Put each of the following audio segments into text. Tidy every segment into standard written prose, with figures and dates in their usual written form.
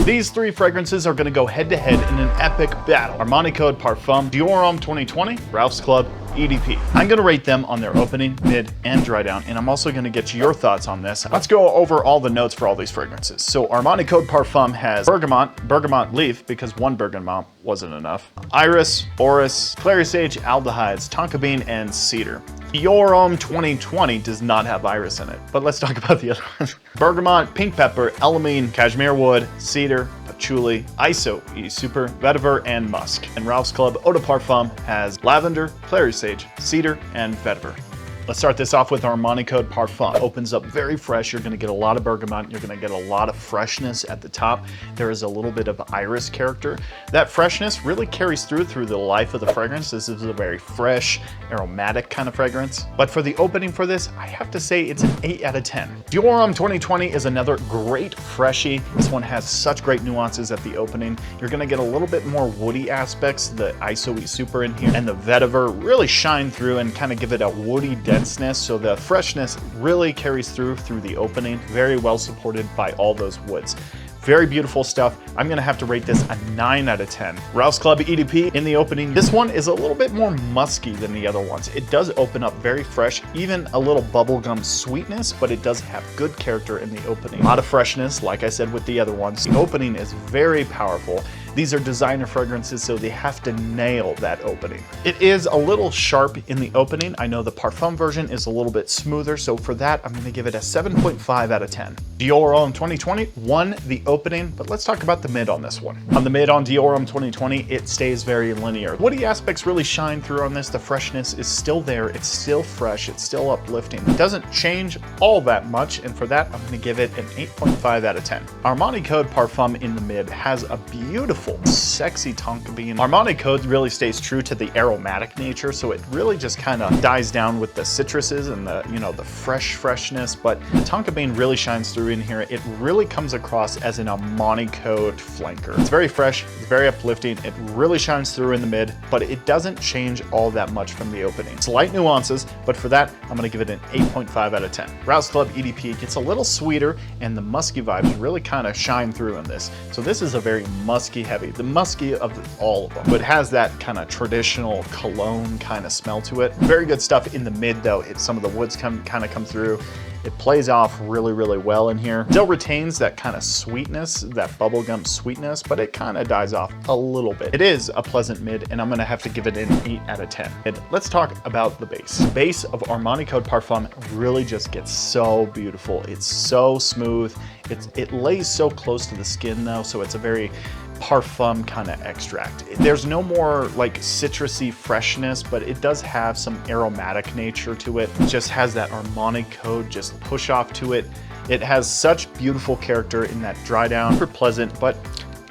These three fragrances are gonna go head to head in an epic battle. Armani Code Parfum, Dior Homme 2020, Ralph's Club, EDP. I'm gonna rate them on their opening, mid, and dry down, and I'm also gonna get your thoughts on this. Let's go over all the notes for all these fragrances. So Armani Code Parfum has bergamot leaf, because one bergamot wasn't enough, iris, orris, clary sage, aldehydes, tonka bean, and cedar. Dior Homme 2020 does not have iris in it, but let's talk about the other ones. Bergamot, pink pepper, elamine, cashmere wood, cedar, patchouli, iso, super, vetiver, and musk. And Ralph's Club Eau de Parfum has lavender, clary sage, cedar, and vetiver. Let's start this off with Armani Code Parfum. Opens up very fresh. You're gonna get a lot of bergamot. You're gonna get a lot of freshness at the top. There is a little bit of iris character. That freshness really carries through the life of the fragrance. This is a very fresh, aromatic kind of fragrance. But for the opening for this, I have to say it's an 8 out of 10. Dior Homme 2020 is another great freshie. This one has such great nuances at the opening. You're gonna get a little bit more woody aspects, the iso super in here, and the vetiver really shine through and kind of give it a woody denseness, so the freshness really carries through the opening. Very well supported by all those woods. Very beautiful stuff. I'm gonna have to rate this a 9 out of 10. Ralph's Club EDP in the opening. This one is a little bit more musky than the other ones. It does open up very fresh, even a little bubblegum sweetness, but it does have good character in the opening. A lot of freshness, like I said with the other ones. The opening is very powerful. These are designer fragrances, so they have to nail that opening. It is a little sharp in the opening. I know the Parfum version is a little bit smoother, so for that, I'm gonna give it a 7.5 out of 10. Dior Homme 2020 won the opening, but let's talk about the mid on this one. On the mid on Dior Homme 2020, it stays very linear. Woody aspects really shine through on this. The freshness is still there. It's still fresh. It's still uplifting. It doesn't change all that much, and for that, I'm gonna give it an 8.5 out of 10. Armani Code Parfum in the mid has a beautiful, sexy tonka bean. Armani Code really stays true to the aromatic nature, so it really just kind of dies down with the citruses and the, the freshness, but the tonka bean really shines through in here. It really comes across as an Armani Code flanker. It's very fresh, it's very uplifting, it really shines through in the mid, but it doesn't change all that much from the opening. Slight nuances, but for that, I'm gonna give it an 8.5 out of 10. Ralph's Club EDP gets a little sweeter, and the musky vibes really kind of shine through in this. So this is a very musky heavy, the musky of all of them, but has that kind of traditional cologne kind of smell to it. Very good stuff in the mid though. Some of the woods kind of come through. It plays off really, really well in here. Still retains that kind of sweetness, that bubblegum sweetness, but it kind of dies off a little bit. It is a pleasant mid, and I'm gonna have to give it an 8 out of 10. And let's talk about the base. The base of Armani Code Parfum really just gets so beautiful. It's so smooth. It lays so close to the skin though, so it's a very Parfum kind of extract. There's no more like citrusy freshness, but it does have some aromatic nature to it. It just has that Armani Code just push off to it. It has such beautiful character in that dry down, super pleasant, but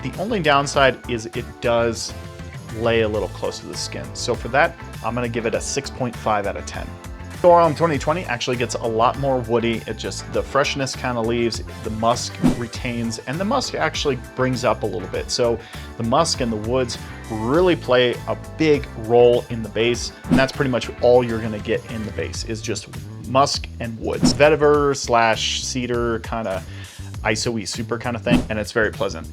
the only downside is it does lay a little close to the skin. So for that, I'm gonna give it a 6.5 out of 10. Dior Homme 2020 actually gets a lot more woody. It just, the freshness kind of leaves, the musk retains, and the musk actually brings up a little bit. So the musk and the woods really play a big role in the base, and that's pretty much all you're gonna get in the base is just musk and woods. Vetiver / cedar kind of iso-y super kind of thing, and it's very pleasant.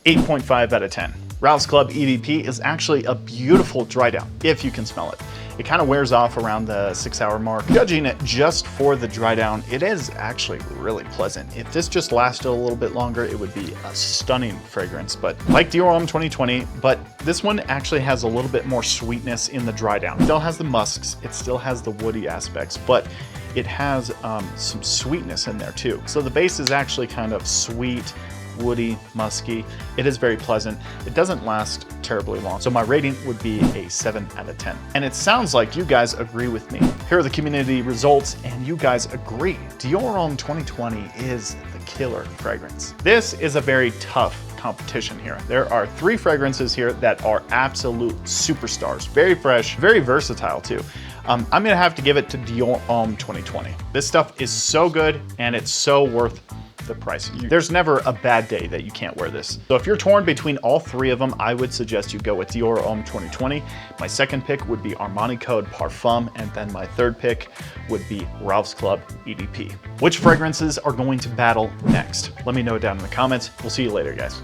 8.5 out of 10. Ralph's Club EDP is actually a beautiful dry down, if you can smell it. It kind of wears off around the 6-hour mark. Judging it just for the dry down, it is actually really pleasant. If this just lasted a little bit longer, it would be a stunning fragrance, but like Dior Homme 2020, but this one actually has a little bit more sweetness in the dry down. It still has the musks, it still has the woody aspects, but it has some sweetness in there too. So the base is actually kind of sweet, woody, musky. It is very pleasant. It doesn't last terribly long. So my rating would be a 7 out of 10. And it sounds like you guys agree with me. Here are the community results, and you guys agree. Dior Homme 2020 is the killer fragrance. This is a very tough competition here. There are 3 fragrances here that are absolute superstars. Very fresh, very versatile too. I'm gonna have to give it to Dior Homme 2020. This stuff is so good, and it's so worth the price. There's never a bad day that you can't wear this. So if you're torn between all 3 of them, I would suggest you go with Dior Homme 2020. My second pick would be Armani Code Parfum, and then my third pick would be Ralph's Club EDP. Which fragrances are going to battle next? Let me know down in the comments. We'll see you later, guys.